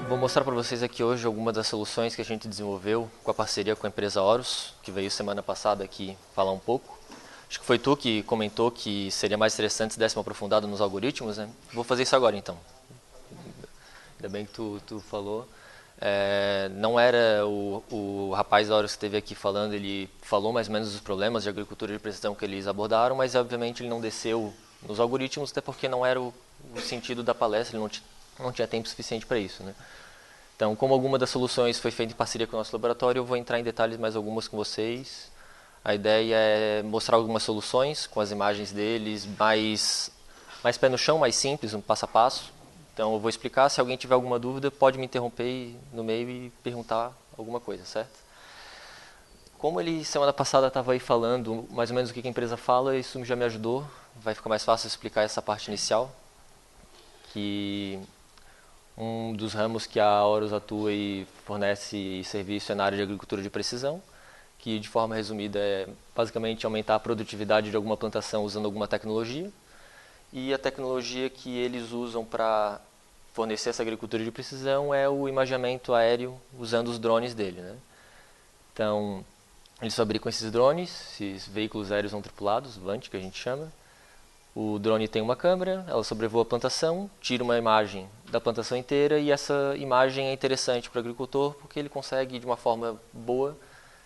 Vou mostrar para vocês aqui hoje algumas das soluções que a gente desenvolveu com a parceria com a empresa Horus, que veio semana passada aqui falar um pouco. Acho que foi tu que comentou que seria mais interessante se desse uma aprofundada nos algoritmos, né? Vou fazer isso agora então. Ainda bem que tu falou. Não era o rapaz da Horus que esteve aqui falando, ele falou mais ou menos os problemas de agricultura de precisão que eles abordaram, mas obviamente ele não desceu nos algoritmos, até porque não era o sentido da palestra, ele não tinha tempo suficiente para isso, né? Então, como alguma das soluções foi feita em parceria com o nosso laboratório, eu vou entrar em detalhes mais algumas com vocês. A ideia é mostrar algumas soluções com as imagens deles, mais pé no chão, mais simples, um passo a passo. Então, eu vou explicar. Se alguém tiver alguma dúvida, pode me interromper no meio e perguntar alguma coisa, certo? Como ele semana passada estava aí falando mais ou menos o que a empresa fala, isso já me ajudou. Vai ficar mais fácil explicar essa parte inicial, que um dos ramos que a Horus atua e fornece serviço é na área de agricultura de precisão, que de forma resumida é basicamente aumentar a produtividade de alguma plantação usando alguma tecnologia. E a tecnologia que eles usam para fornecer essa agricultura de precisão é o imageamento aéreo usando os drones dele, né? Então, eles fabricam esses drones, esses veículos aéreos não tripulados, VANT que a gente chama. O drone tem uma câmera, ela sobrevoa a plantação, tira uma imagem da plantação inteira e essa imagem é interessante para o agricultor porque ele consegue, de uma forma boa,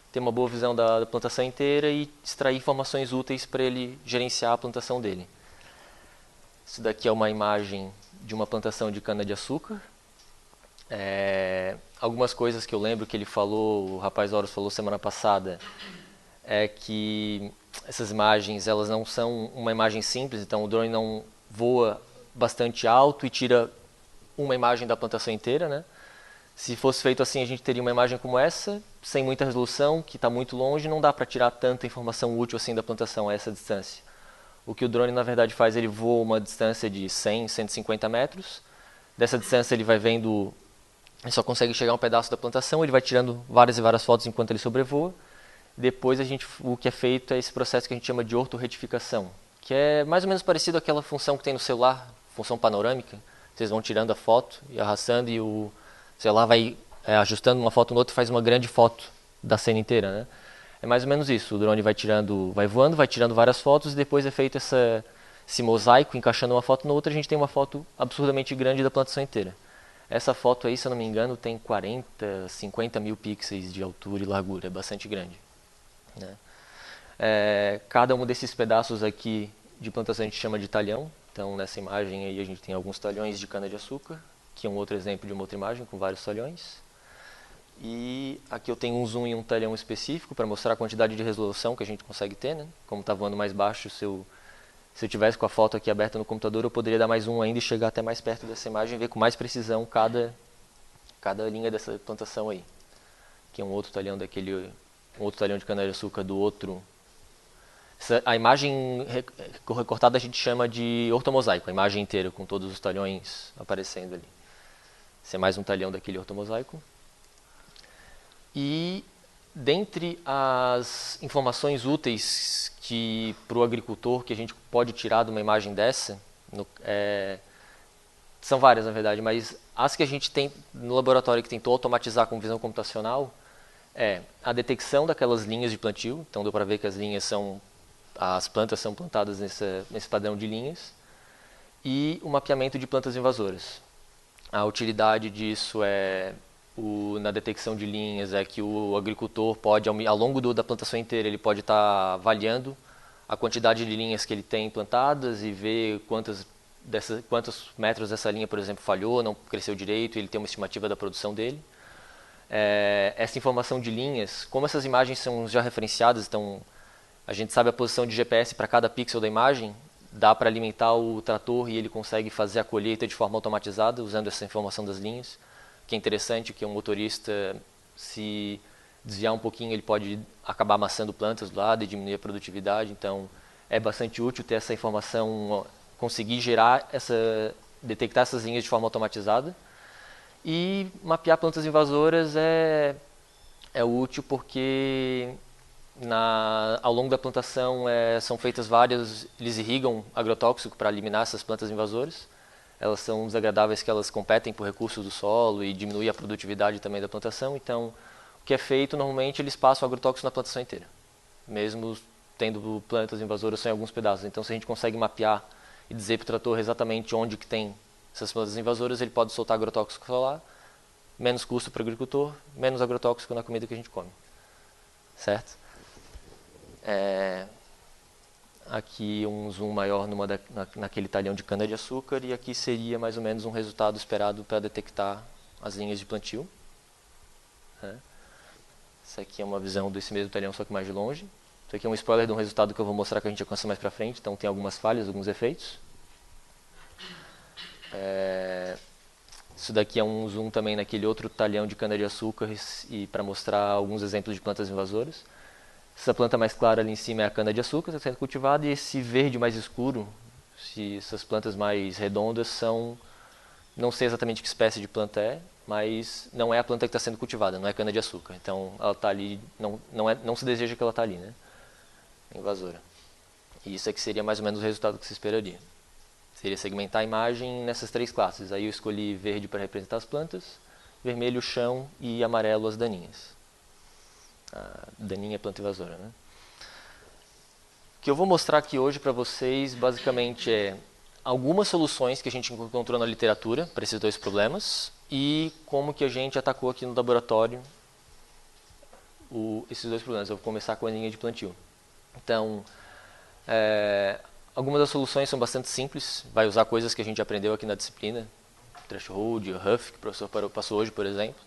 ter uma boa visão da plantação inteira e extrair informações úteis para ele gerenciar a plantação dele. Isso daqui é uma imagem de uma plantação de cana-de-açúcar. Algumas coisas que eu lembro que ele falou, o rapaz Horus falou semana passada, é que essas imagens elas não são uma imagem simples, então o drone não voa bastante alto e tira uma imagem da plantação inteira, né? Se fosse feito assim, a gente teria uma imagem como essa, sem muita resolução, que está muito longe, não dá para tirar tanta informação útil assim da plantação a essa distância. O que o drone na verdade faz, ele voa uma distância de 100, 150 metros. Dessa distância ele vai vendo, ele só consegue chegar a um pedaço da plantação, ele vai tirando várias e várias fotos enquanto ele sobrevoa. Depois o que é feito é esse processo que a gente chama de ortorretificação, que é mais ou menos parecido àquela função que tem no celular, função panorâmica. Vocês vão tirando a foto e arrastando e o celular vai ajustando uma foto no outro e faz uma grande foto da cena inteira, né? É mais ou menos isso. O drone vai tirando, vai voando, vai tirando várias fotos e depois é feito esse mosaico, encaixando uma foto na outra, a gente tem uma foto absurdamente grande da plantação inteira. Essa foto aí, se eu não me engano, tem 40, 50 mil pixels de altura e largura, é bastante grande, né? Cada um desses pedaços aqui de plantação a gente chama de talhão. Então nessa imagem aí a gente tem alguns talhões de cana-de-açúcar, que é um outro exemplo de uma outra imagem com vários talhões. E aqui eu tenho um zoom em um talhão específico para mostrar a quantidade de resolução que a gente consegue ter, né? Como está voando mais baixo, se eu tivesse com a foto aqui aberta no computador, eu poderia dar mais um ainda e chegar até mais perto dessa imagem e ver com mais precisão cada linha dessa plantação aí. Aqui é um outro talhão um outro talhão de cana-de-açúcar do outro. A imagem recortada a gente chama de ortomosaico, a imagem inteira com todos os talhões aparecendo ali. Esse é mais um talhão daquele ortomosaico. E dentre as informações úteis que para o agricultor que a gente pode tirar de uma imagem dessa, são várias na verdade, mas as que a gente tem no laboratório que tentou automatizar com visão computacional é a detecção daquelas linhas de plantio. Então deu para ver que as plantas são plantadas nesse padrão de linhas, e o mapeamento de plantas invasoras. A utilidade disso na detecção de linhas é que o agricultor pode, ao longo da plantação inteira, ele pode estar avaliando a quantidade de linhas que ele tem plantadas e ver quantos metros dessa linha, por exemplo, falhou, não cresceu direito, e ele tem uma estimativa da produção dele. Essa informação de linhas, como essas imagens são já referenciadas, então a gente sabe a posição de GPS para cada pixel da imagem, dá para alimentar o trator e ele consegue fazer a colheita de forma automatizada usando essa informação das linhas, que é interessante, que um motorista, se desviar um pouquinho, ele pode acabar amassando plantas do lado e diminuir a produtividade. Então é bastante útil ter essa informação, conseguir detectar essas linhas de forma automatizada. E mapear plantas invasoras é útil porque ao longo da plantação são feitas eles irrigam agrotóxico para eliminar essas plantas invasoras. elas são desagradáveis que elas competem por recursos do solo e diminui a produtividade também da plantação. Então, o que é feito, normalmente, eles passam agrotóxico na plantação inteira, mesmo tendo plantas invasoras só em alguns pedaços. Então, se a gente consegue mapear e dizer para o trator exatamente onde que tem essas plantas invasoras, ele pode soltar agrotóxico solar, menos custo para o agricultor, menos agrotóxico na comida que a gente come. Certo? Aqui um zoom maior naquele talhão de cana-de-açúcar, e aqui seria mais ou menos um resultado esperado para detectar as linhas de plantio. Essa aqui é uma visão desse mesmo talhão, só que mais de longe. Isso aqui é um spoiler de um resultado que eu vou mostrar que a gente alcança mais para frente, então tem algumas falhas, alguns efeitos. Isso daqui é um zoom também naquele outro talhão de cana-de-açúcar e para mostrar alguns exemplos de plantas invasoras. Essa planta mais clara ali em cima é a cana-de-açúcar, está sendo cultivada, e esse verde mais escuro, essas plantas mais redondas são, não sei exatamente que espécie de planta é, mas não é a planta que está sendo cultivada, não é cana-de-açúcar. Então ela está ali, não se deseja que ela está ali, né? Invasora. E isso aqui seria mais ou menos o resultado que se esperaria. Seria segmentar a imagem nessas três classes. Aí eu escolhi verde para representar as plantas, vermelho o chão e amarelo as daninhas. A daninha é planta invasora, né? O que eu vou mostrar aqui hoje para vocês basicamente é algumas soluções que a gente encontrou na literatura para esses dois problemas e como que a gente atacou aqui no laboratório esses dois problemas. Eu vou começar com a linha de plantio. Então, algumas das soluções são bastante simples, vai usar coisas que a gente aprendeu aqui na disciplina, threshold, Huff, que o professor passou hoje, por exemplo.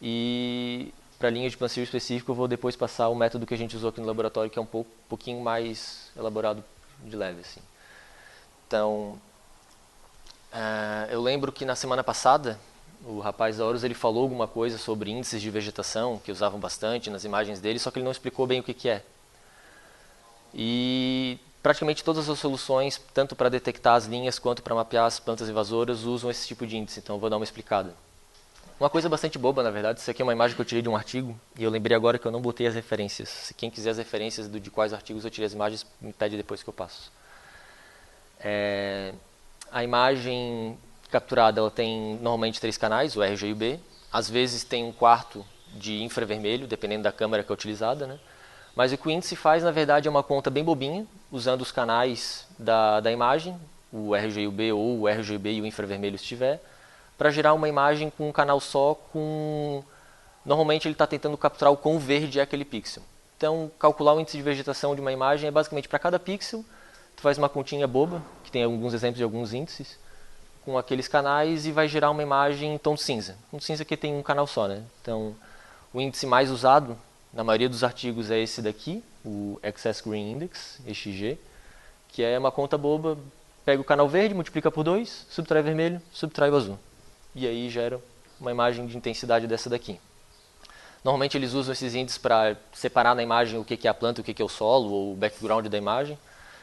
E para a linha de plantio específico, eu vou depois passar o método que a gente usou aqui no laboratório, que é um pouquinho mais elaborado de leve, assim. Então, eu lembro que na semana passada, o rapaz da Horus, ele falou alguma coisa sobre índices de vegetação, que usavam bastante nas imagens dele, só que ele não explicou bem o que é. E praticamente todas as soluções, tanto para detectar as linhas quanto para mapear as plantas invasoras, usam esse tipo de índice, então eu vou dar uma explicada. Uma coisa bastante boba, na verdade, isso aqui é uma imagem que eu tirei de um artigo, e eu lembrei agora que eu não botei as referências. Se quem quiser as referências de quais artigos eu tirei as imagens, me pede depois que eu passo. A imagem capturada, ela tem normalmente 3 canais, o RG e o B. Às vezes tem um quarto de infravermelho, dependendo da câmera que é utilizada, né? Mas o que o índice faz, na verdade, é uma conta bem bobinha, usando os canais da imagem, o RG e o B, ou o RGB e o infravermelho se tiver, para gerar uma imagem com um canal só, normalmente ele está tentando capturar o quão verde é aquele pixel. Então, calcular o índice de vegetação de uma imagem é basicamente para cada pixel, tu faz uma continha boba, que tem alguns exemplos de alguns índices, com aqueles canais, e vai gerar uma imagem em tom cinza. Um cinza que tem um canal só, né? Então, o índice mais usado na maioria dos artigos é esse daqui, o Excess Green Index, EXG, que é uma conta boba, pega o canal verde, multiplica por 2, subtrai o vermelho, subtrai o azul. E aí gera uma imagem de intensidade dessa daqui. Normalmente eles usam esses índices para separar na imagem o que é a planta, o que é o solo, ou o background da imagem.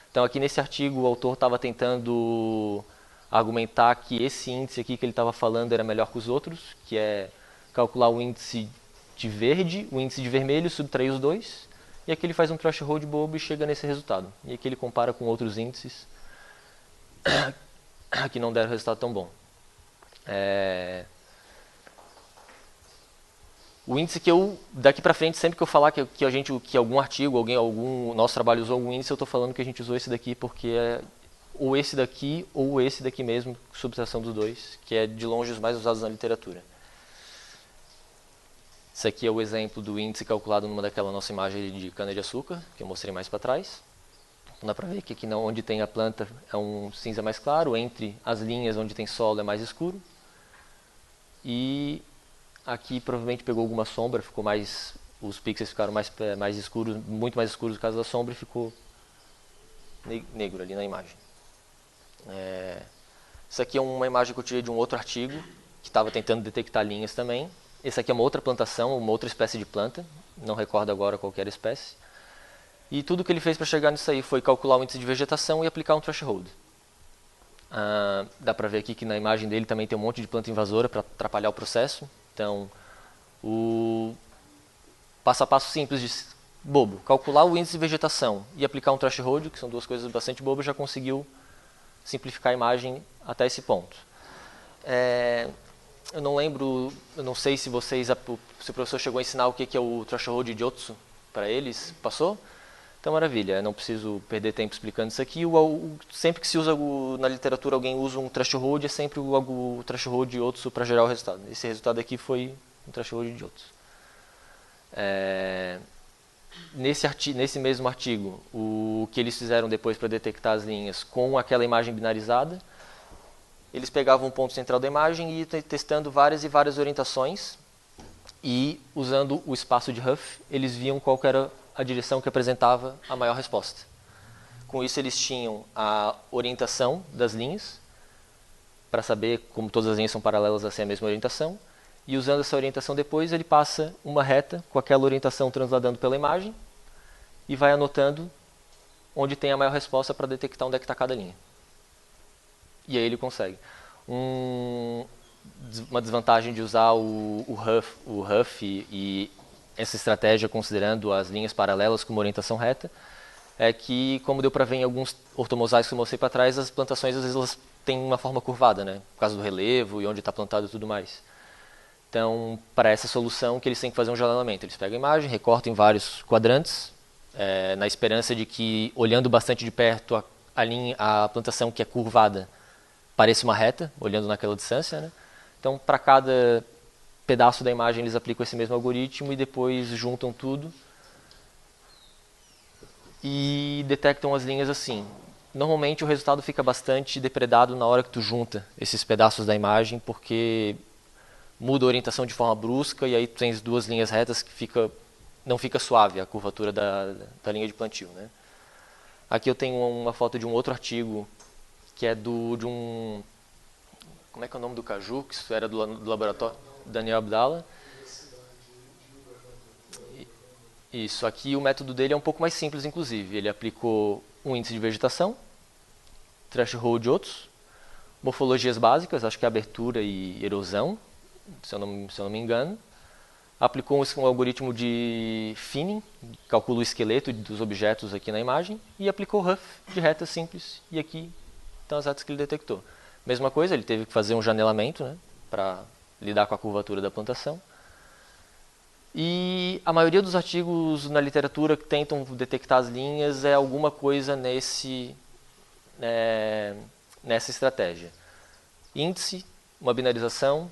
Então aqui nesse artigo o autor estava tentando argumentar que esse índice aqui que ele estava falando era melhor que os outros, que é calcular o índice de verde, o índice de vermelho, subtrair os dois, e aqui ele faz um threshold bobo e chega nesse resultado. E aqui ele compara com outros índices que não deram resultado tão bom. O índice que eu, daqui para frente, sempre que eu falar que algum artigo, algum nosso trabalho usou algum índice, eu estou falando que a gente usou esse daqui porque é ou esse daqui mesmo, subtração dos dois, que é de longe os mais usados na literatura. Esse aqui é o exemplo do índice calculado numa daquela nossa imagem de cana-de-açúcar, que eu mostrei mais para trás. Então dá para ver que aqui onde tem a planta é um cinza mais claro, entre as linhas onde tem solo é mais escuro. E aqui provavelmente pegou alguma sombra, os pixels ficaram mais escuros, muito mais escuros por causa da sombra, e ficou negro ali na imagem. Isso aqui é uma imagem que eu tirei de um outro artigo, que estava tentando detectar linhas também. Esse aqui é uma outra plantação, uma outra espécie de planta, não recordo agora qual era a espécie. E tudo que ele fez para chegar nisso aí foi calcular o índice de vegetação e aplicar um threshold. Dá para ver aqui que na imagem dele também tem um monte de planta invasora para atrapalhar o processo. Então, o passo a passo simples, bobo, calcular o índice de vegetação e aplicar um threshold, que são duas coisas bastante bobas, já conseguiu simplificar a imagem até esse ponto. Eu não lembro, eu não sei se se o professor chegou a ensinar o que é o threshold de Jotsu para eles. Passou? Então, maravilha, eu não preciso perder tempo explicando isso aqui. Sempre que se usa na literatura, alguém usa um threshold, é sempre o threshold de Jotsu para gerar o resultado. Esse resultado aqui foi um threshold de Jotsu. Nesse mesmo artigo, o que eles fizeram depois para detectar as linhas com aquela imagem binarizada, eles pegavam um ponto central da imagem e iam testando várias e várias orientações, e usando o espaço de Huff, eles viam qual era a direção que apresentava a maior resposta. Com isso, eles tinham a orientação das linhas, para saber como todas as linhas são paralelas a ser a mesma orientação, e usando essa orientação depois, ele passa uma reta com aquela orientação transladando pela imagem e vai anotando onde tem a maior resposta para detectar onde é que está cada linha. E aí ele consegue. Uma desvantagem de usar o Huff e essa estratégia considerando as linhas paralelas com uma orientação reta é que, como deu para ver em alguns ortomosaicos que eu mostrei para trás, as plantações às vezes elas têm uma forma curvada, né? Por causa do relevo e onde está plantado e tudo mais. Então, para essa solução, que eles têm que fazer um janelamento. Eles pegam a imagem, recortam em vários quadrantes, na esperança de que, olhando bastante de perto a plantação que é curvada, pareça uma reta, olhando naquela distância, né? Então, para cada pedaço da imagem, eles aplicam esse mesmo algoritmo e depois juntam tudo e detectam as linhas assim. Normalmente, o resultado fica bastante depredado na hora que tu junta esses pedaços da imagem, porque muda a orientação de forma brusca e aí tu tens duas linhas retas que não fica suave a curvatura da linha de plantio, né? Aqui eu tenho uma foto de um outro artigo que é de um... Como é que é o nome do caju? Que isso era do laboratório Daniel Abdallah. Isso, aqui o método dele é um pouco mais simples, inclusive. Ele aplicou um índice de vegetação, threshold de outros, morfologias básicas, acho que é abertura e erosão, se eu não me engano. Aplicou um algoritmo de thinning, calcula o esqueleto dos objetos aqui na imagem, e aplicou Huff de retas simples, e aqui estão as retas que ele detectou. Mesma coisa, ele teve que fazer um janelamento, né, para lidar com a curvatura da plantação. E a maioria dos artigos na literatura que tentam detectar as linhas é alguma coisa nessa estratégia. Índice, uma binarização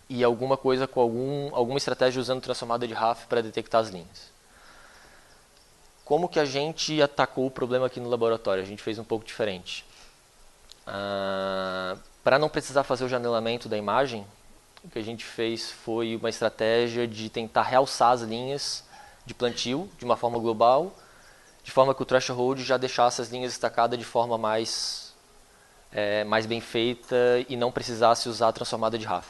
e alguma coisa com alguma estratégia usando transformada de Huff para detectar as linhas. Como que a gente atacou o problema aqui no laboratório? A gente fez um pouco diferente. Para não precisar fazer o janelamento da imagem, o que a gente fez foi uma estratégia de tentar realçar as linhas de plantio de uma forma global, de forma que o threshold já deixasse as linhas destacadas de forma mais bem feita e não precisasse usar a transformada de Huff.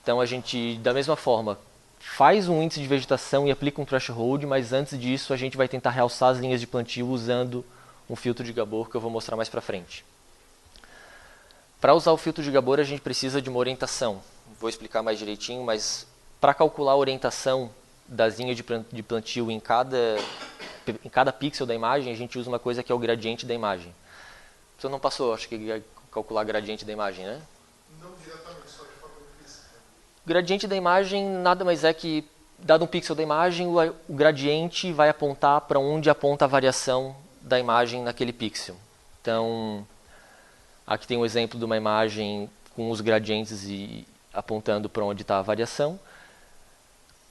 Então a gente, da mesma forma, faz um índice de vegetação e aplica um threshold, mas antes disso a gente vai tentar realçar as linhas de plantio usando um filtro de Gabor que eu vou mostrar mais para frente. Para usar o filtro de Gabor a gente precisa de uma orientação. Vou explicar mais direitinho, mas para calcular a orientação das linhas de plantio em cada pixel da imagem, a gente usa uma coisa que é o gradiente da imagem. Você não passou, acho que ia calcular o gradiente da imagem, né? Não diretamente, só de forma implícita. O gradiente da imagem nada mais é que, dado um pixel da imagem, o gradiente vai apontar para onde aponta a variação da imagem naquele pixel. Então, aqui tem um exemplo de uma imagem com os gradientes apontando para onde está a variação.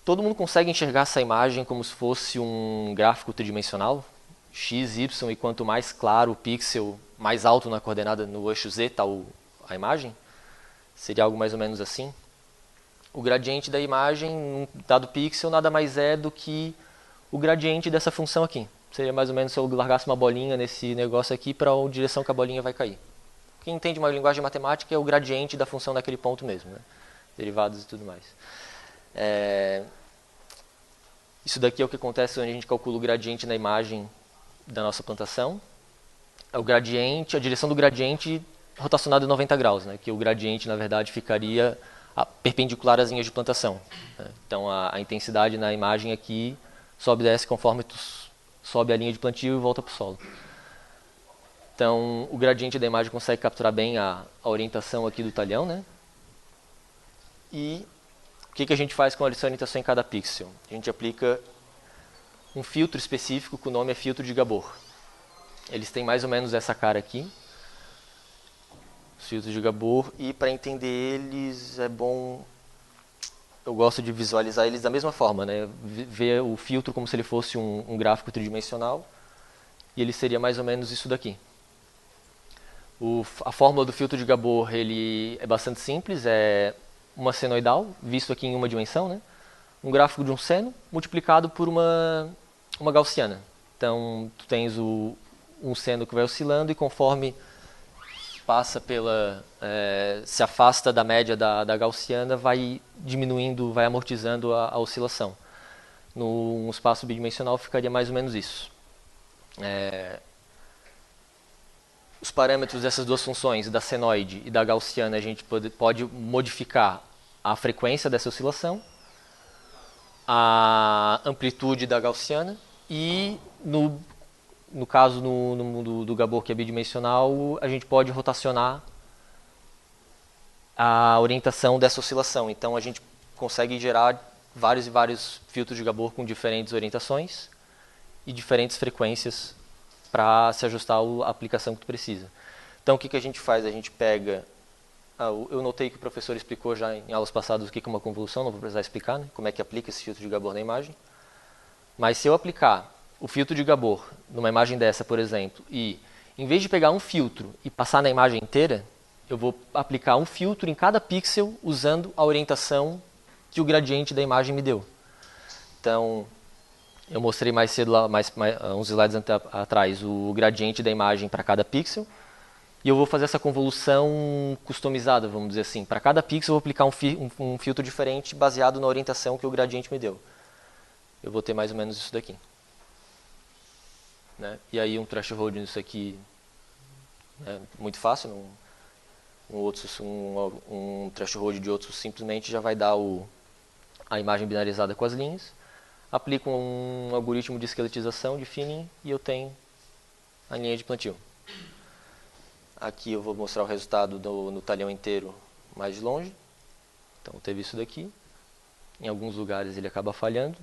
Todo mundo consegue enxergar essa imagem como se fosse um gráfico tridimensional, x, y, e quanto mais claro o pixel, mais alto na coordenada, no eixo z está a imagem? Seria algo mais ou menos assim. O gradiente da imagem, num dado pixel, nada mais é do que o gradiente dessa função aqui. Seria mais ou menos se eu largasse uma bolinha nesse negócio aqui para a direção que a bolinha vai cair. Quem entende uma linguagem matemática é o gradiente da função naquele ponto mesmo, né? Derivados e tudo mais. Isso daqui é o que acontece quando a gente calcula o gradiente na imagem da nossa plantação. É o gradiente, a direção do gradiente rotacionada em 90 graus, né? Que o gradiente, na verdade, ficaria perpendicular às linhas de plantação, né? Então, a intensidade na imagem aqui sobe e desce conforme tu sobe a linha de plantio e volta para o solo. Então, o gradiente da imagem consegue capturar bem a orientação aqui do talhão, né? E o que a gente faz com essa orientação em cada pixel? A gente aplica um filtro específico que o nome é filtro de Gabor. Eles têm mais ou menos essa cara aqui, os filtros de Gabor, e para entender eles é bom, eu gosto de visualizar eles da mesma forma, né? Ver o filtro como se ele fosse um gráfico tridimensional, e ele seria mais ou menos isso daqui. A fórmula do filtro de Gabor ele é bastante simples, é uma senoidal, visto aqui em uma dimensão, né? Um gráfico de um seno multiplicado por uma gaussiana. Então, tu tens um seno que vai oscilando e conforme passa se afasta da média da gaussiana, vai diminuindo, vai amortizando a oscilação. Num espaço bidimensional ficaria mais ou menos isso. Os parâmetros dessas duas funções, da senoide e da gaussiana, a gente pode modificar a frequência dessa oscilação, a amplitude da gaussiana e, no caso do Gabor, que é bidimensional, a gente pode rotacionar a orientação dessa oscilação. Então, a gente consegue gerar vários e vários filtros de Gabor com diferentes orientações e diferentes frequências para se ajustar à aplicação que tu precisa. Então, o que a gente faz? A gente pega... eu notei que o professor explicou já em aulas passadas o que é uma convolução, não vou precisar explicar, né? Como é que aplica esse filtro de Gabor na imagem. Mas se eu aplicar o filtro de Gabor numa imagem dessa, por exemplo, e em vez de pegar um filtro e passar na imagem inteira, eu vou aplicar um filtro em cada pixel usando a orientação que o gradiente da imagem me deu. Então, eu mostrei mais cedo, uns slides atrás, o gradiente da imagem para cada pixel. E eu vou fazer essa convolução customizada, vamos dizer assim. Para cada pixel eu vou aplicar um filtro diferente baseado na orientação que o gradiente me deu. Eu vou ter mais ou menos isso daqui. Né? E aí um threshold nisso aqui é muito fácil. Um threshold de outro simplesmente já vai dar a imagem binarizada com as linhas. Aplico um algoritmo de esqueletização, de thinning, e eu tenho a linha de plantio. Aqui eu vou mostrar o resultado no talhão inteiro mais de longe. Então teve isso daqui. Em alguns lugares ele acaba falhando.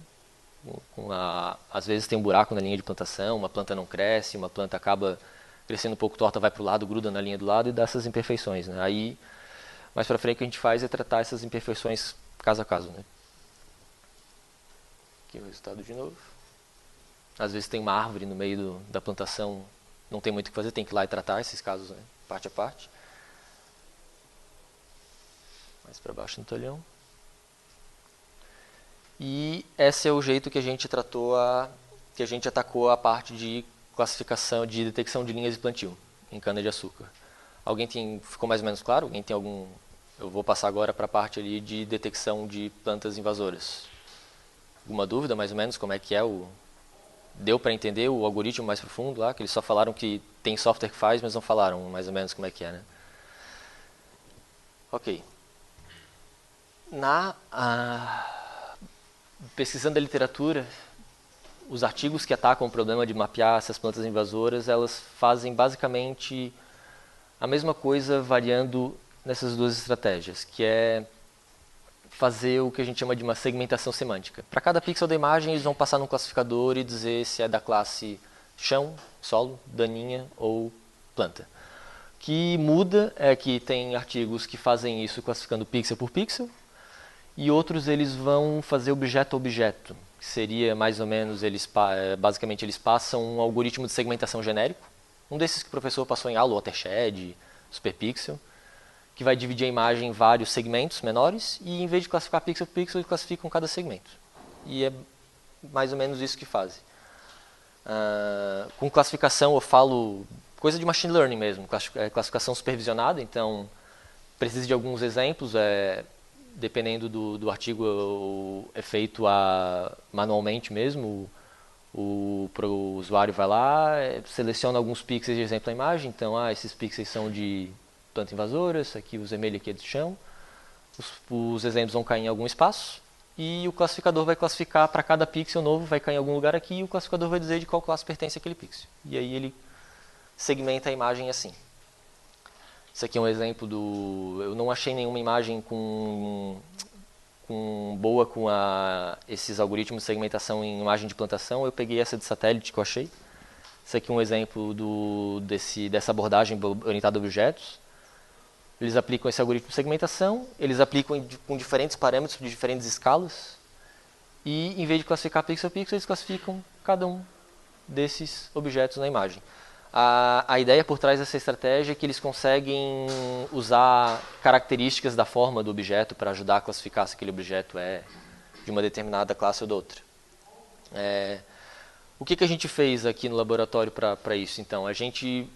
Às vezes tem um buraco na linha de plantação, uma planta não cresce, uma planta acaba crescendo um pouco torta, vai para o lado, gruda na linha do lado e dá essas imperfeições. Né? Aí, mais para frente, o que a gente faz é tratar essas imperfeições caso a caso. Né? Aqui o resultado de novo. Às vezes tem uma árvore no meio da plantação, não tem muito o que fazer, tem que ir lá e tratar esses casos, né? Parte a parte. Mais para baixo no talhão. E esse é o jeito que a gente que a gente atacou a parte de classificação, de detecção de linhas de plantio em cana-de-açúcar. Ficou mais ou menos claro? Alguém tem algum... Eu vou passar agora para a parte ali de detecção de plantas invasoras. Alguma dúvida, mais ou menos, como é que é Deu para entender o algoritmo mais profundo lá? Que eles só falaram que tem software que faz, mas não falaram mais ou menos como é que é, né? Ok. Pesquisando a literatura, os artigos que atacam o problema de mapear essas plantas invasoras, elas fazem basicamente a mesma coisa variando nessas duas estratégias, que é fazer o que a gente chama de uma segmentação semântica. Para cada pixel da imagem, eles vão passar num classificador e dizer se é da classe chão, solo, daninha ou planta. O que muda é que tem artigos que fazem isso classificando pixel por pixel, e outros eles vão fazer objeto a objeto, que seria mais ou menos, basicamente eles passam um algoritmo de segmentação genérico, um desses que o professor passou em aula, o Watershed, Superpixel, que vai dividir a imagem em vários segmentos menores, e em vez de classificar pixel por pixel, eles classificam cada segmento. E é mais ou menos isso que fazem. Com classificação eu falo coisa de machine learning mesmo, classificação supervisionada, então precisa de alguns exemplos, dependendo do artigo é feito manualmente mesmo, o usuário vai lá, seleciona alguns pixels de exemplo da imagem, então esses pixels são de planta invasora, esse aqui, o vermelho aqui é do chão, os exemplos vão cair em algum espaço, e o classificador vai classificar para cada pixel novo, vai cair em algum lugar aqui, e o classificador vai dizer de qual classe pertence aquele pixel. E aí ele segmenta a imagem assim. Isso aqui é um exemplo eu não achei nenhuma imagem boa com esses algoritmos de segmentação em imagem de plantação. Eu peguei essa de satélite que eu achei. Isso aqui é um exemplo dessa abordagem orientada a objetos. Eles aplicam esse algoritmo de segmentação, eles aplicam com diferentes parâmetros de diferentes escalas, e em vez de classificar pixel a pixel, eles classificam cada um desses objetos na imagem. A ideia por trás dessa estratégia é que eles conseguem usar características da forma do objeto para ajudar a classificar se aquele objeto é de uma determinada classe ou de outra. O que a gente fez aqui no laboratório para isso? Então, a gente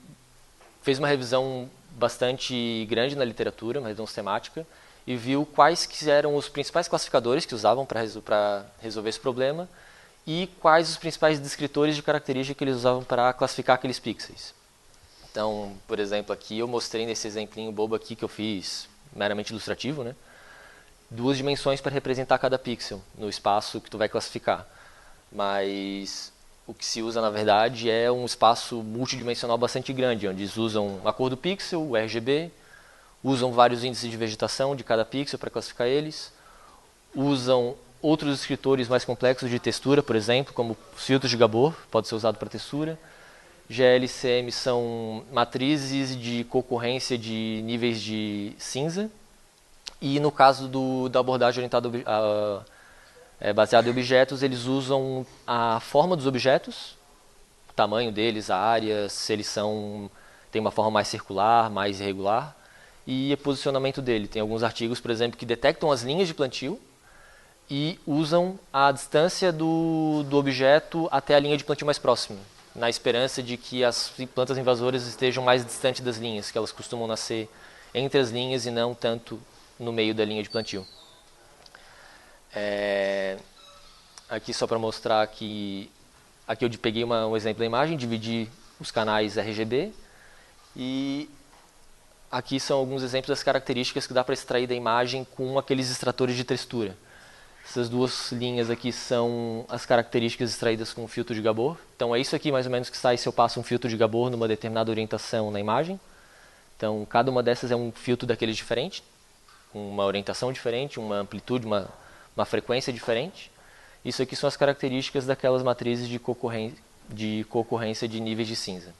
fez uma revisão bastante grande na literatura, uma revisão sistemática, e viu quais que eram os principais classificadores que usavam para resolver esse problema e quais os principais descritores de característica que eles usavam para classificar aqueles pixels. Então, por exemplo, aqui eu mostrei nesse exemplinho bobo aqui que eu fiz, meramente ilustrativo, né? 2 dimensões para representar cada pixel no espaço que tu vai classificar. Mas o que se usa, na verdade, é um espaço multidimensional bastante grande, onde eles usam a cor do pixel, o RGB, usam vários índices de vegetação de cada pixel para classificar eles, usam outros descritores mais complexos de textura, por exemplo, como filtros de Gabor, pode ser usado para textura. GLCM são matrizes de concorrência de níveis de cinza. E no caso da abordagem orientada baseada em objetos, eles usam a forma dos objetos, o tamanho deles, a área, se eles têm uma forma mais circular, mais irregular, e o posicionamento dele. Tem alguns artigos, por exemplo, que detectam as linhas de plantio e usam a distância do objeto até a linha de plantio mais próxima, na esperança de que as plantas invasoras estejam mais distantes das linhas, que elas costumam nascer entre as linhas e não tanto no meio da linha de plantio. Aqui só para mostrar que aqui eu peguei um exemplo da imagem, dividi os canais RGB, e aqui são alguns exemplos das características que dá para extrair da imagem com aqueles extratores de textura. Essas 2 linhas aqui são as características extraídas com o filtro de Gabor. Então é isso aqui mais ou menos que sai se eu passo um filtro de Gabor numa determinada orientação na imagem. Então cada uma dessas é um filtro daqueles diferente, com uma orientação diferente, uma amplitude, uma frequência diferente. Isso aqui são as características daquelas matrizes de concorrência de níveis de cinza.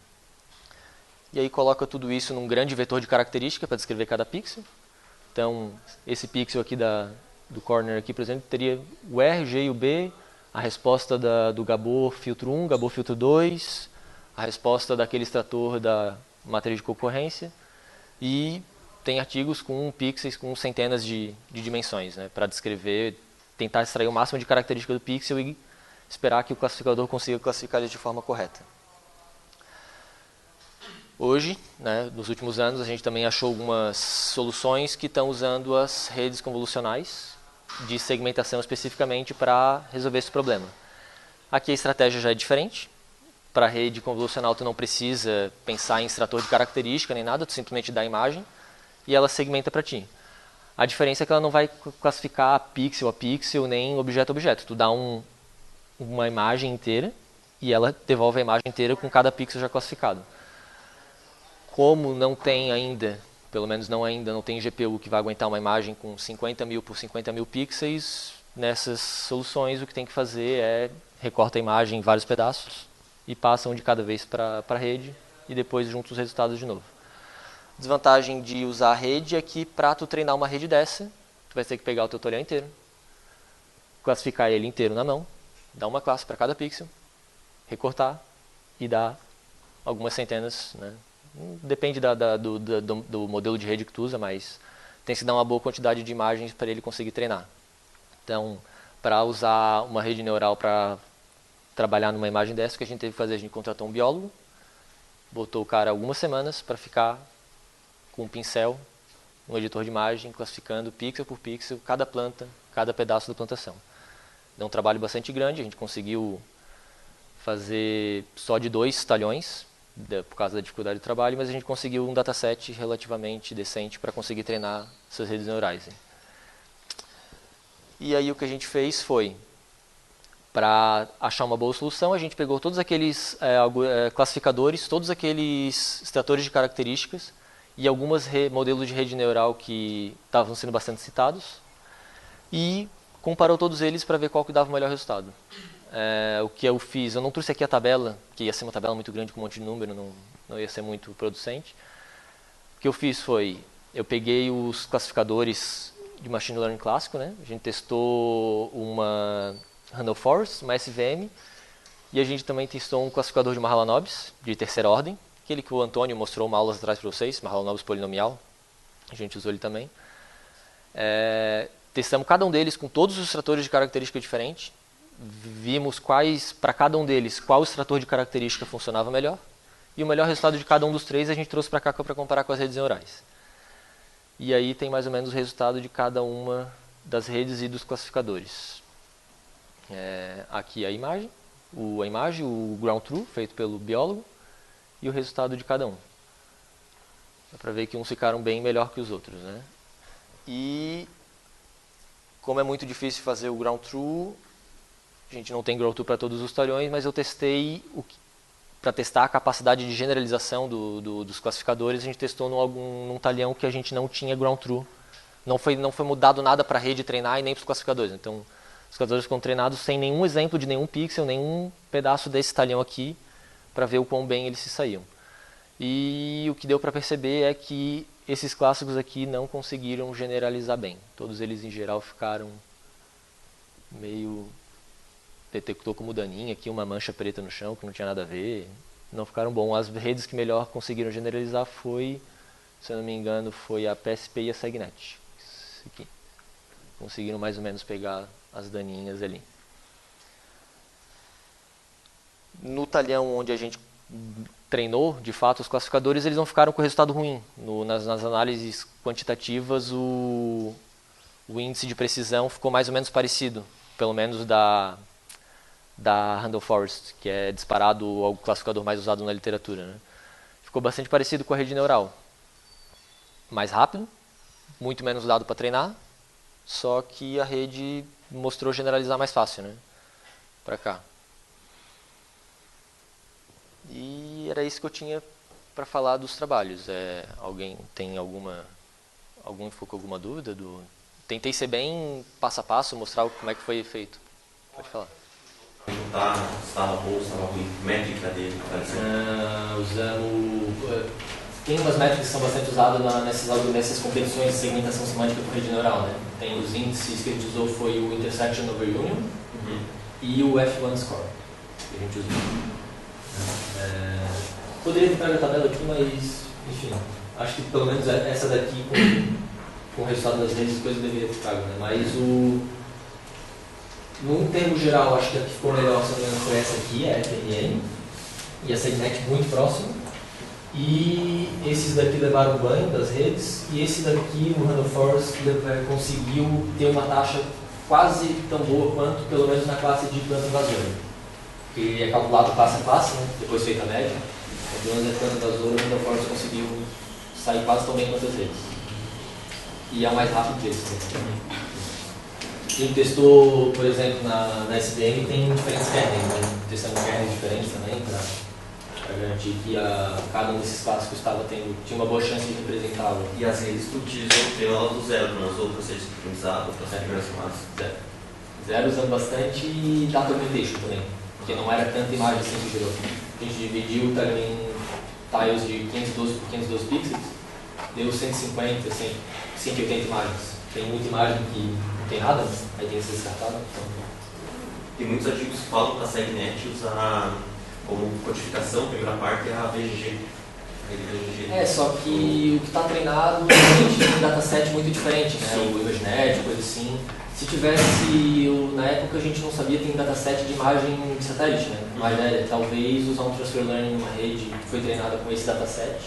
E aí coloca tudo isso num grande vetor de característica para descrever cada pixel. Então esse pixel aqui do corner aqui, por exemplo, teria o R, o G e o B, a resposta do Gabor filtro 1, Gabor filtro 2, a resposta daquele extrator da matriz de concorrência, e tem artigos com pixels com centenas de dimensões, né, para descrever, tentar extrair o máximo de característica do pixel e esperar que o classificador consiga classificar eles de forma correta. Hoje, né, nos últimos anos, a gente também achou algumas soluções que estão usando as redes convolucionais de segmentação especificamente para resolver esse problema. Aqui a estratégia já é diferente. Para a rede convolucional tu não precisa pensar em extrator de característica nem nada, tu simplesmente dá a imagem e ela segmenta para ti. A diferença é que ela não vai classificar pixel a pixel nem objeto a objeto. Tu dá uma imagem inteira e ela devolve a imagem inteira com cada pixel já classificado. Como não tem ainda, pelo menos não tem GPU que vai aguentar uma imagem com 50.000 por 50.000 pixels, nessas soluções o que tem que fazer é recorta a imagem em vários pedaços e passa um de cada vez para a rede e depois junta os resultados de novo. A desvantagem de usar a rede é que para tu treinar uma rede dessa, tu vai ter que pegar o teu tutorial inteiro, classificar ele inteiro na mão, dar uma classe para cada pixel, recortar e dar algumas centenas, né? Depende do modelo de rede que tu usa, mas tem que dar uma boa quantidade de imagens para ele conseguir treinar. Então, para usar uma rede neural para trabalhar numa imagem dessa, o que a gente teve que fazer? A gente contratou um biólogo, botou o cara algumas semanas para ficar com um pincel, um editor de imagem, classificando pixel por pixel, cada planta, cada pedaço da plantação. Deu um trabalho bastante grande, a gente conseguiu fazer só de 2 talhões, por causa da dificuldade do trabalho, mas a gente conseguiu um dataset relativamente decente para conseguir treinar essas redes neurais. E aí o que a gente fez foi Para achar uma boa solução, a gente pegou todos aqueles classificadores, todos aqueles extratores de características e alguns modelos de rede neural que estavam sendo bastante citados e comparou todos eles para ver qual que dava o melhor resultado. O que eu fiz, eu não trouxe aqui a tabela, que ia ser uma tabela muito grande com um monte de número, não ia ser muito producente. O que eu fiz foi, eu peguei os classificadores de Machine Learning clássico, né? A gente testou uma Randall Forest, uma SVM, e a gente também testou um classificador de Mahalanobis, de terceira ordem, aquele que o Antônio mostrou uma aula atrás para vocês, Mahalanobis polinomial, a gente usou ele também. Testamos cada um deles com todos os extratores de característica diferente, vimos para cada um deles, qual extrator de característica funcionava melhor, e o melhor resultado de cada um dos três a gente trouxe para cá para comparar com as redes neurais. E aí tem mais ou menos o resultado de cada uma das redes e dos classificadores. Aqui a imagem, o ground truth feito pelo biólogo e o resultado de cada um. Dá para ver que uns ficaram bem melhor que os outros, né? E como é muito difícil fazer o ground truth, a gente não tem ground truth para todos os talhões, mas eu testei para testar a capacidade de generalização dos classificadores, a gente testou num talhão que a gente não tinha ground truth. Não foi mudado nada para a rede treinar e nem para os classificadores. Então, os classificadores ficam treinados sem nenhum exemplo de nenhum pixel, nenhum pedaço desse talhão aqui, para ver o quão bem eles se saíam. E o que deu para perceber é que esses clássicos aqui não conseguiram generalizar bem. Todos eles, em geral, ficaram meio... Detectou como daninho aqui uma mancha preta no chão, que não tinha nada a ver. Não ficaram bons. As redes que melhor conseguiram generalizar foi, se eu não me engano, foi a PSP e a SegNet. Isso aqui. Conseguiram mais ou menos pegar as daninhas ali. No talhão onde a gente treinou, de fato, os classificadores, eles não ficaram com resultado ruim. Nas análises quantitativas, o índice de precisão ficou mais ou menos parecido, pelo menos da Randall Forest, que é disparado o classificador mais usado na literatura, né? Ficou bastante parecido com a rede neural. Mais rápido, muito menos dado para treinar, só que a rede mostrou generalizar mais fácil, né? Para cá. E era isso que eu tinha para falar dos trabalhos. Alguém tem algum info com alguma dúvida? Tentei ser bem passo a passo, mostrar como é que foi feito. Pode falar. Perguntar se estava boa, se estava ruim, métrica dele. Usamos... Tem umas métricas que são bastante usadas nessas competições de segmentação semântica por rede neural, né? Tem os índices que a gente usou, foi o Intersection over Union e o F1 Score, que a gente usou. Poderia ter trago a tabela aqui, mas, enfim, acho que pelo menos essa daqui, com o resultado das redes, coisa deveria ter trago, né? Mas num termo geral, acho que a que ficou melhor, se não me engano, foi essa aqui, a FNN, e a SegNet muito próximo. E esses daqui levaram banho das redes, e esse daqui, o Randall Forest, conseguiu ter uma taxa quase tão boa quanto, pelo menos na classe de planta invasora. Que é calculado classe a classe, né? Depois feita a média. Pelo menos a planta invasora, o Randall Forest conseguiu sair quase tão bem quanto as redes. E é o mais rápido desse, né? Quem testou, por exemplo, na SDM tem diferentes kernels, né? Testando kernels diferentes também, para garantir que cada um desses clássicos tinha uma boa chance de representá-lo. E as redes que utilizam ela do zero, nas outras redes que utilizavam para as primeiras classes? Zero usando bastante e data augmentation também, porque não era tanta imagem assim que gerou. A gente dividiu o talhão em tiles de 512 por 512 pixels, deu 150, 180 imagens. Tem muita imagem que não tem nada, aí tem que ser descartada. Então... Tem muitos artigos que falam para a SegNet usar como codificação, primeira parte, é a VGG. Só que o que está treinado tem um dataset muito diferente, né? Sim. O ImageNet, coisa assim. Se tivesse, na época a gente não sabia, tem dataset de imagem de satélite, né? Mas talvez usar um transfer learning numa rede que foi treinada com esse dataset,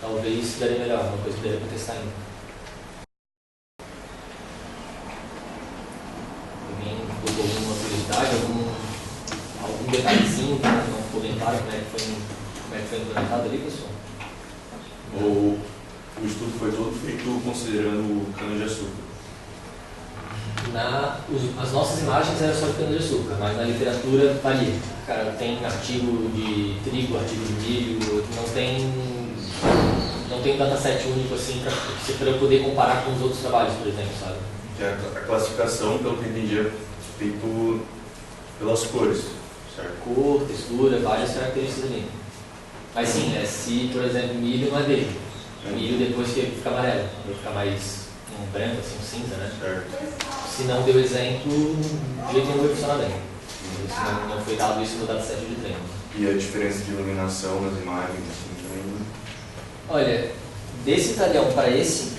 talvez daria melhor, uma coisa que daria para testar ainda. Alguém colocou alguma curiosidade, algum detalhezinho, um comentário, como é que foi implementado ali, pessoal? O estudo foi todo feito considerando o cana-de-açúcar. As nossas imagens eram só de cana-de-açúcar, mas na literatura varia. Cara, tem artigo de trigo, artigo de milho, não tem dataset único assim para eu poder comparar com os outros trabalhos, por exemplo, sabe? A classificação, pelo que eu entendi, é feito pelas cores, certo? Cor, textura, várias características ali. Mas sim, se, por exemplo, milho não é verde. Milho depois que fica amarelo, vai ficar mais um branco, assim, um cinza, né? Certo. Se não deu exemplo, de jeito nenhum vai funcionar bem. Não foi dado isso no dataset de treino. E a diferença de iluminação nas imagens, assim, também? Olha, desse talhão para esse,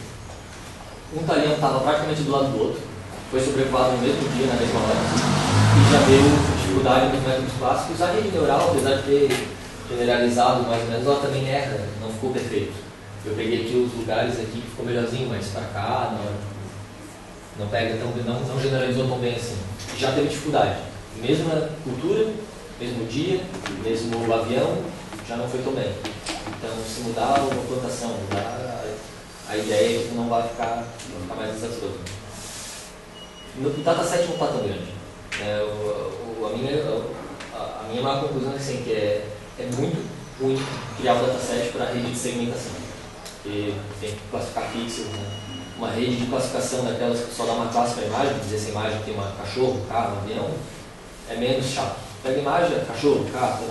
um talhão estava praticamente do lado do outro, foi sobrevoado no mesmo dia, na mesma hora, e já deu dificuldade nos métodos clássicos. A rede neural, apesar de ter generalizado mais ou menos, ela também erra, não ficou perfeito. Eu peguei aqui os lugares aqui que ficou melhorzinho, mas para cá não pega tão, não generalizou tão bem assim. Já teve dificuldade. Mesma cultura, mesmo dia, mesmo avião, já não foi tão bem. Então, se mudar uma plantação, mudar a ideia, não vai ficar mais desastroso. No dataset não está tão grande. A minha maior conclusão é assim, que é muito ruim criar um dataset para rede de segmentação. Porque tem que classificar pixels, né? Uma rede de classificação daquelas que só dá uma classe para a imagem, dizer essa imagem tem um cachorro, um carro, um avião, é menos chato. Pega a imagem, cachorro, carro,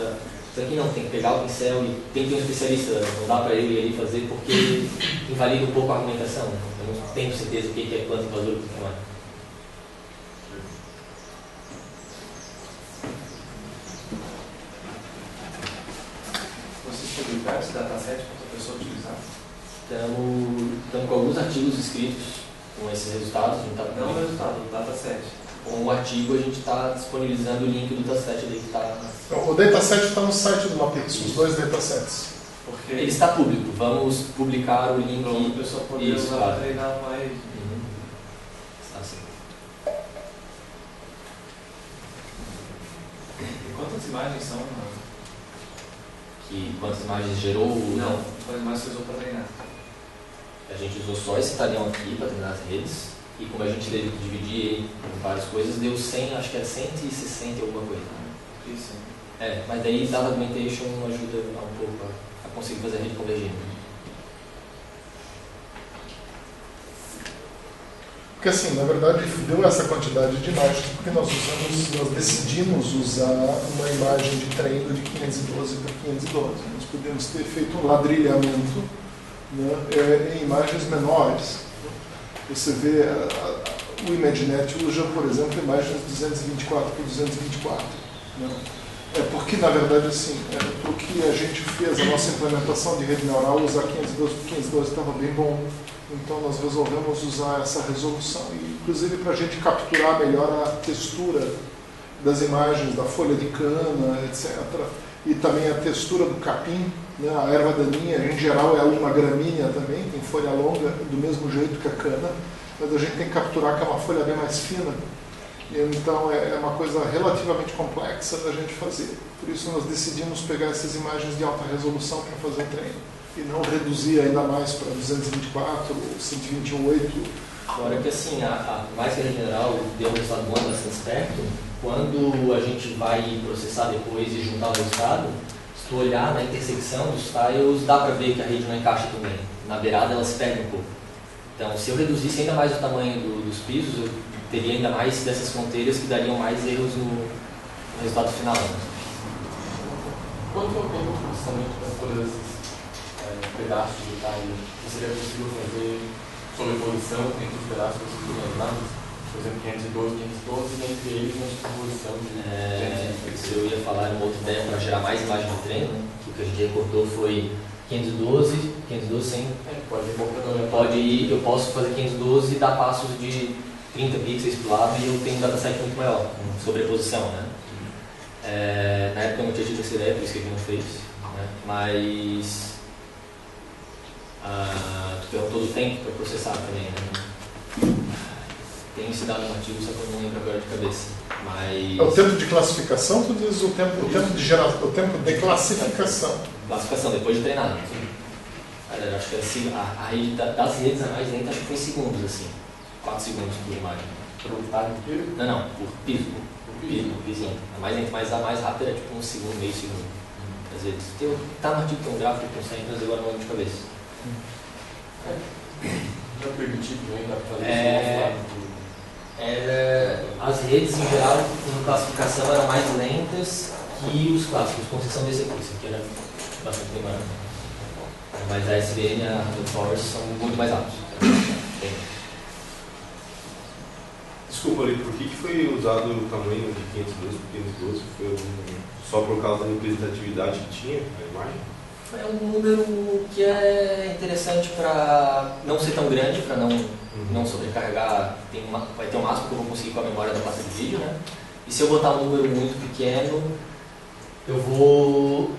isso aqui não, tem que pegar o pincel e tem que ter um especialista, não dá para ele ir ali fazer porque invalida um pouco a argumentação. Eu não tenho certeza o que é planta invasora e o que não é. Vocês publicaram esse dataset para a pessoa utilizar? Estamos com alguns artigos escritos com esses resultados. Não o resultado, o dataset. Com o artigo a gente está disponibilizando o link do dataset ali que está... Então, o dataset está no site do Mapix, os dois datasets. Porque ele está público, vamos publicar o link. para a pessoa poder usar para treinar mais. Está assim. E quantas imagens são? Quantas imagens gerou? Não, quantas imagens você usou para treinar? A gente usou só esse talhão aqui para treinar as redes. E como a gente teve que dividir ele em várias coisas, deu 100, acho que era 160 alguma coisa. Isso. Mas daí data augmentation ajuda um pouco a conseguir fazer a rede convergir. Porque assim, na verdade, deu essa quantidade de imagens porque nós decidimos usar uma imagem de treino de 512 por 512. Nós podemos ter feito um ladrilhamento, né, em imagens menores. Você vê, o ImageNet usa, por exemplo, imagens 224 por 224. Né? Porque, na verdade, assim, o que a gente fez, a nossa implementação de rede neural, usar 512 por 512 estava bem bom. Então, nós resolvemos usar essa resolução, e, inclusive para a gente capturar melhor a textura das imagens, da folha de cana, etc. E também a textura do capim, né? A erva daninha, em geral, é uma gramínea também, tem folha longa, do mesmo jeito que a cana, mas a gente tem que capturar que é uma folha bem mais fina. Então, é uma coisa relativamente complexa da gente fazer. Por isso, nós decidimos pegar essas imagens de alta resolução para fazer o treino, e não reduzir ainda mais para 224 ou 128. Agora que assim, mais que a rede neural deu um resultado bom bastante perto, quando a gente vai processar depois e juntar o resultado, se tu olhar na intersecção dos tiles, dá para ver que a rede não encaixa tão bem. Na beirada ela se perde um pouco. Então, se eu reduzisse ainda mais o tamanho dos pisos, eu teria ainda mais dessas fronteiras que dariam mais erros no resultado final. Quanto ao processamento das todas esses pedaços de detalhe, seria possível fazer sobreposição entre os pedaços que vocês imaginavam? Por exemplo, 512, 512, e entre eles uma superposição de eu ia falar uma outra ideia para gerar mais imagem de treino, né? O que a gente recortou foi 512 sem... pode ir botando, pode ir, eu posso fazer 512 e dar passos de 30 pixels para o lado e eu tenho um dataset muito maior, com sobreposição, né? Na época eu não tinha tido essa ideia, por isso que a gente não fez, né? Mas tu perguntou do tempo para processar também, né? Tem esse dado no artigo, só que eu não lembro agora de cabeça. Mas... É o tempo de classificação, tu diz o tempo de geração, o tempo de classificação. Classificação, depois de treinar. Eu acho que assim, a rede das redes anais dentro acho que foi em segundos, assim. 4 segundos por imagem. por hectare inteiro? Não, por piso. Por piso. Pisinho. Mas a mais rápida é tipo 1 segundo, meio segundo. Às vezes. Tá no artigo, tem um gráfico que consegue, mas agora não lembro de cabeça. Já permitido também, dá para fazer isso? As redes, em geral, em classificação, eram mais lentas que os clássicos, com exceção desse aqui. Esse aqui era bastante demorado. Mas a SVN e a Random Forest são muito mais rápidos. Desculpa ali, por que foi usado o tamanho de 512 por 512? Foi só por causa da representatividade que tinha a imagem? É um número que é interessante para não ser tão grande, para não sobrecarregar. Vai ter um máximo que eu vou conseguir com a memória da placa de vídeo, né? E se eu botar um número muito pequeno, eu vou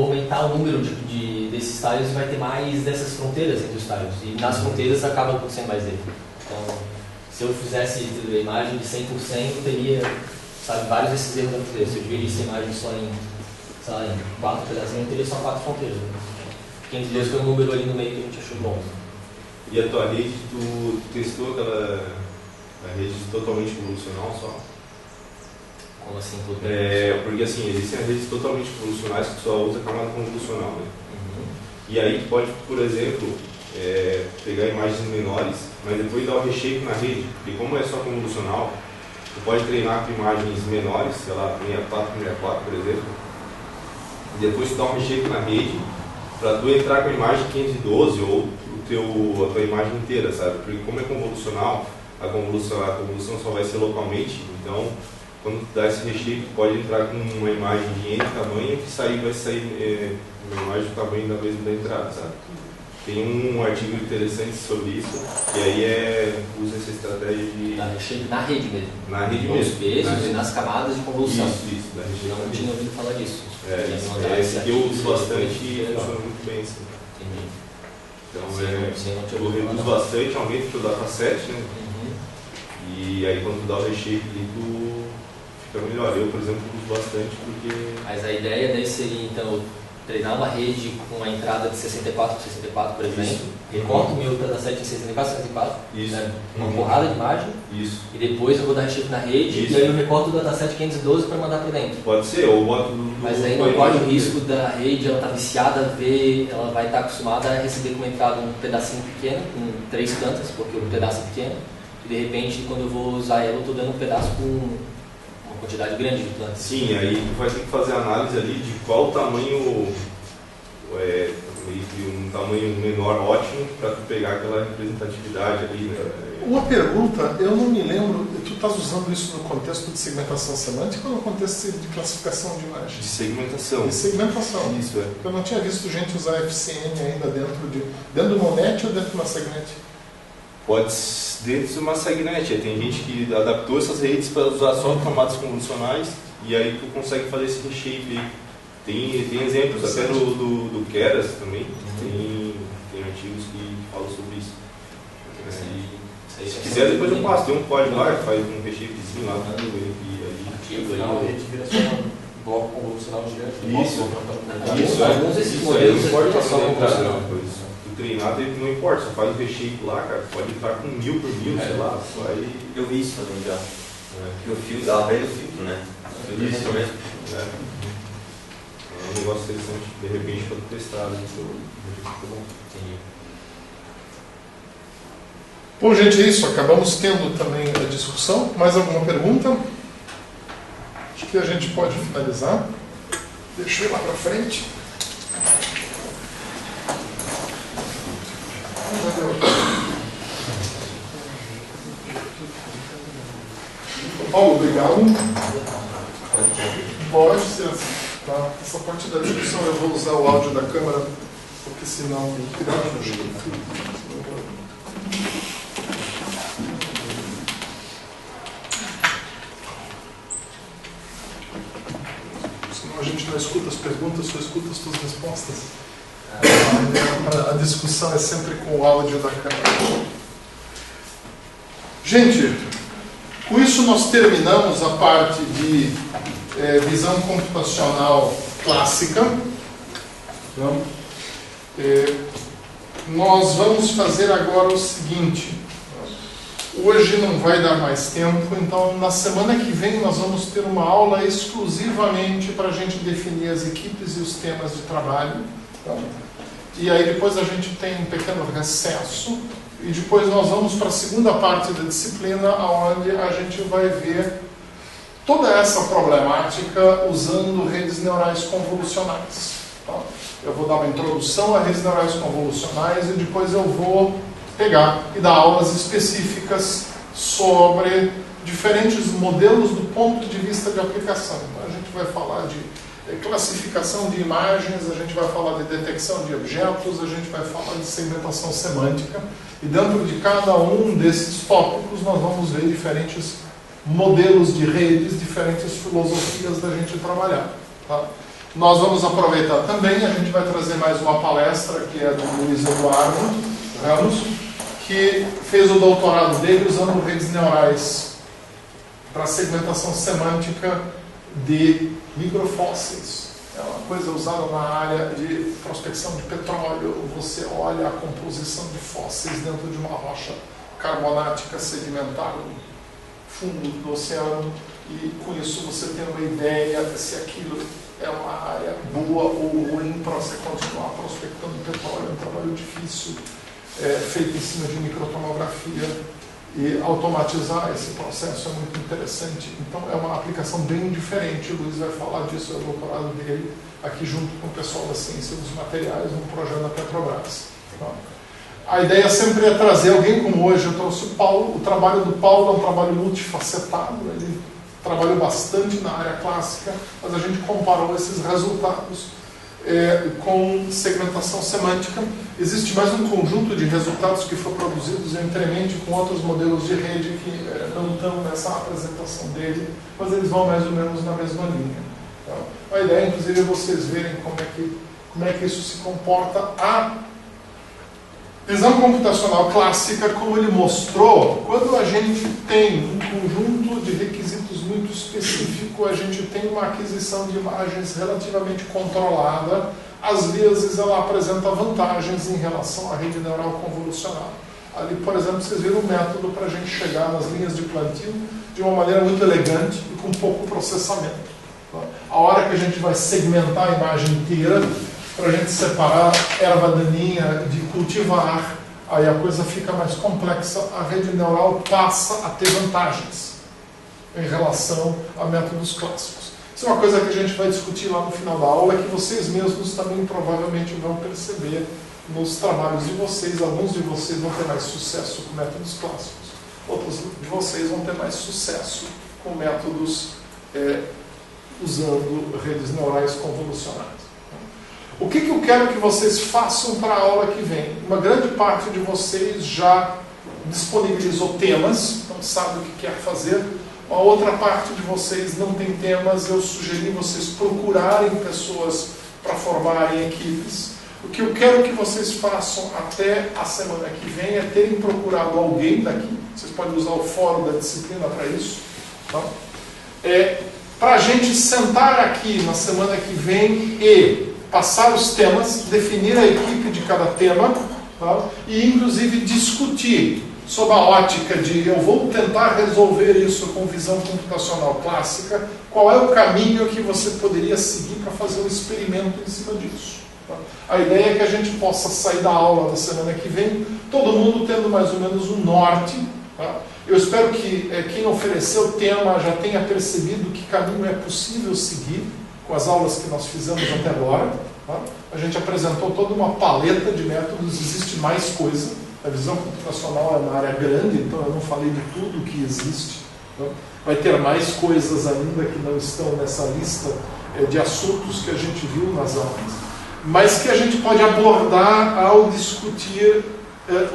aumentar o número desses tiles e vai ter mais dessas fronteiras entre os tiles. E nas fronteiras acaba acontecendo mais erro. Então, se eu fizesse a imagem de 100%, eu teria, sabe, vários desses erros na fronteira. Se eu dividisse a imagem só em 4 pedacinhos, eu teria só 4 fronteiras. Né? 512 foi um número ali no meio que a gente achou bom. E a tua rede, tu testou a rede totalmente convolucional só? Como assim? Porque assim, existem as redes totalmente convolucionais que só usa camada convolucional, né? Uhum. E aí tu pode, por exemplo, pegar imagens menores, mas depois dar o reshape na rede, porque como é só convolucional, tu pode treinar com imagens menores, sei lá, 64, por exemplo, e depois tu dá um reshape na rede para tu entrar com a imagem 512 ou a tua imagem inteira, sabe? Porque como é convolucional, a convolução só vai ser localmente, então quando tu dá esse reshape, tu pode entrar com uma imagem de N tamanho que vai sair uma imagem do tamanho da mesma da entrada, sabe? Tem um artigo interessante sobre isso, e aí usa essa estratégia de... Dar reshape na rede mesmo. Na rede nos mesmo. pesos e nas camadas de convolução. Isso, da reshape. Eu não tinha ouvido falar disso. Esse que eu uso bastante e funciona muito bem, assim. Entendi. Então eu reduzo bastante, aumento o dataset, né? Uhum. E aí quando tu dá o reshape ali, tu fica melhor. Eu, por exemplo, uso bastante porque... Mas a ideia daí seria, então, treinar uma rede com uma entrada de 64 por 64, por exemplo. Isso. Recorto o meu dataset em 64 por 64. Isso. Né? Uma porrada de imagem. Isso. E depois eu vou dar reshape na rede. Isso. E aí eu recorto o dataset 512 para mandar para dentro. Pode ser, ou boto... Mas aí não corre o risco da rede, ela tá viciada a ver, ela vai estar acostumada a receber como entrada um pedacinho pequeno, com 3 plantas, porque o pedaço é pequeno. E de repente, quando eu vou usar ela, eu estou dando um pedaço com uma quantidade grande de plantas. Sim, aí tu vai ter que fazer a análise ali de qual tamanho, um tamanho menor ótimo para tu pegar aquela representatividade ali, né? Uma pergunta, eu não me lembro, tu estás usando isso no contexto de segmentação semântica ou no contexto de classificação de imagens? De segmentação. De segmentação. Isso, é. Eu não tinha visto gente usar FCN ainda dentro do Monet ou dentro de uma Segnet? Pode ser dentro de uma Segnet. Tem gente que adaptou essas redes para usar só camadas convolucionais e aí tu consegue fazer esse reshape aí. Tem exemplos, até do Keras também, tem artigos que falam sobre isso. Se quiser, depois eu passo. Tem um código lá que faz um reshapezinho lá. Afinal, a rede vira só um bloco convolucional gigante. Isso. Alguns desses modelos não importa só convolucional. Tu treinar, não importa, só faz o reshape lá, cara. Pode entrar com 1000 por 1000, sei lá. Eu vi isso também já. Que o filtro, ela vem o filtro, né? Isso mesmo. É um negócio interessante, de repente, para testar. Entendi. Bom, gente, é isso. Acabamos tendo também a discussão. Mais alguma pergunta? Acho que a gente pode finalizar. Deixa eu ir lá para frente. Paulo, obrigado. Pode ser assim. Tá? Essa parte da discussão eu vou usar o áudio da câmera, porque senão cuidado no jeito. Senão a gente não escuta as perguntas, só escuta as suas respostas. A discussão é sempre com o áudio da câmera. Gente, com isso nós terminamos a parte de visão computacional clássica. Nós vamos fazer agora o seguinte. Hoje não vai dar mais tempo, então na semana que vem nós vamos ter uma aula exclusivamente para a gente definir as equipes e os temas de trabalho. Tá? E aí depois a gente tem um pequeno recesso e depois nós vamos para a segunda parte da disciplina, onde a gente vai ver toda essa problemática usando redes neurais convolucionais. Tá? Eu vou dar uma introdução a redes neurais convolucionais e depois eu vou pegar e dar aulas específicas sobre diferentes modelos do ponto de vista de aplicação. A gente vai falar de classificação de imagens, a gente vai falar de detecção de objetos, a gente vai falar de segmentação semântica, e dentro de cada um desses tópicos nós vamos ver diferentes modelos de redes, diferentes filosofias da gente trabalhar. Tá? Nós vamos aproveitar também, a gente vai trazer mais uma palestra, que é do Luiz Eduardo Ramos, que fez o doutorado dele usando redes neurais para segmentação semântica de microfósseis. É uma coisa usada na área de prospecção de petróleo. Você olha a composição de fósseis dentro de uma rocha carbonática sedimentar no fundo do oceano, e com isso você tem uma ideia de se aquilo é uma área boa ou ruim para você continuar prospectando petróleo. É um trabalho difícil, feito em cima de microtomografia, e automatizar esse processo é muito interessante. Então é uma aplicação bem diferente. O Luiz vai falar disso, é o doutorado dele, aqui junto com o pessoal da ciência dos materiais, no projeto da Petrobras. Tá? A ideia sempre é trazer alguém como hoje. Eu trouxe o Paulo. O trabalho do Paulo é um trabalho multifacetado. Ele trabalhou bastante na área clássica, mas a gente comparou esses resultados com segmentação semântica. Existe mais um conjunto de resultados que foram produzidos entremente com outros modelos de rede que não estão nessa apresentação dele, mas eles vão mais ou menos na mesma linha. Tá? A ideia, inclusive, é vocês verem como é que isso se comporta. A visão computacional clássica, como ele mostrou, quando a gente tem um conjunto de requisitos muito específico, a gente tem uma aquisição de imagens relativamente controlada, às vezes ela apresenta vantagens em relação à rede neural convolucional. Ali, por exemplo, vocês viram um método para a gente chegar nas linhas de plantio de uma maneira muito elegante e com pouco processamento. A hora que a gente vai segmentar a imagem inteira, para a gente separar erva daninha de cultivar, aí a coisa fica mais complexa, a rede neural passa a ter vantagens em relação a métodos clássicos. Isso é uma coisa que a gente vai discutir lá no final da aula, que vocês mesmos também provavelmente vão perceber nos trabalhos de vocês. Alguns de vocês vão ter mais sucesso com métodos clássicos, outros de vocês vão ter mais sucesso com métodos usando redes neurais convolucionais. O que eu quero que vocês façam para a aula que vem? Uma grande parte de vocês já disponibilizou temas, então sabe o que quer fazer. Uma outra parte de vocês não tem temas. Eu sugeri vocês procurarem pessoas para formarem equipes. O que eu quero que vocês façam até a semana que vem é terem procurado alguém daqui. Vocês podem usar o fórum da disciplina para isso. Tá? Para a gente sentar aqui na semana que vem e passar os temas, definir a equipe de cada tema, tá? E inclusive discutir sob a ótica de eu vou tentar resolver isso com visão computacional clássica, qual é o caminho que você poderia seguir para fazer um experimento em cima disso. Tá? A ideia é que a gente possa sair da aula da semana que vem, todo mundo tendo mais ou menos um norte. Tá? Eu espero que quem ofereceu o tema já tenha percebido que caminho é possível seguir com as aulas que nós fizemos até agora. Tá? A gente apresentou toda uma paleta de métodos, existe mais coisa. A visão computacional é uma área grande, então eu não falei de tudo que existe. Tá? Vai ter mais coisas ainda que não estão nessa lista de assuntos que a gente viu nas aulas, mas que a gente pode abordar ao discutir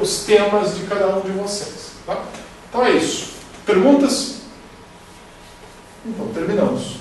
os temas de cada um de vocês. Tá? Então é isso. Perguntas? Então terminamos.